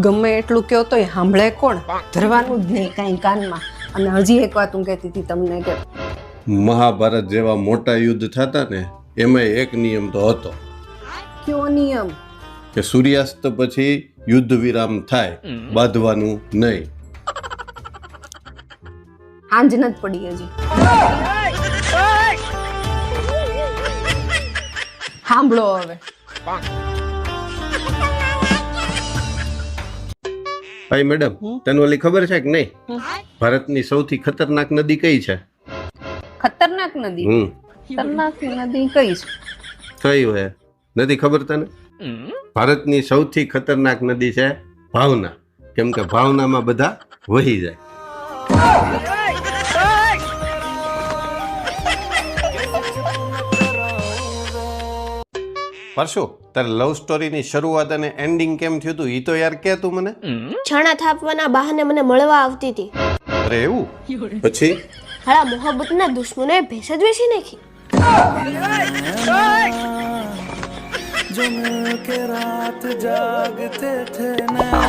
ગમે એટલું કયો તોય સાંભળે કોણ? ધરવાનું જ નહીં કાંઈ કાનમાં. અને હજી એક વાત હું કહેતી હતી તમને કે મહાભારત જેવા મોટા યુદ્ધ થતા ને એમાં એક નિયમ તો હતો કયો નિયમ? કે સૂર્યાસ્ત પછી યુદ્ધ વિરામ થાય, બાંધવાનું નહીં. સાંજ નથી પડી હજી. સાંભળો હવે. ભાઈ મેડમ, તને ઓલી ખબર છે કે નહીં? ભારતની સૌથી ખતરનાક નદી કઈ છે? ખતરનાક નદી? ખતરનાક નદી કઈ છે? કઈ હોય નથી ખબર તને? ભારતની સૌથી ખતરનાક નદી છે ભાવના, કેમ કે ભાવનામાં બધા વહી જાય. પરશુ, તારે લવ સ્ટોરીની શરૂઆત અને એન્ડિંગ કેમ થયું હતું ઈ તો યાર કે તું મને. છાણા થાપવાના બહાને મને મળવા આવતી હતી. અરે એવું? પછી હાલા મોહબ્બતના દુશ્મનોએ ભેંસ જ વેચી નાખી. जो मिलके रात जागते थे नैना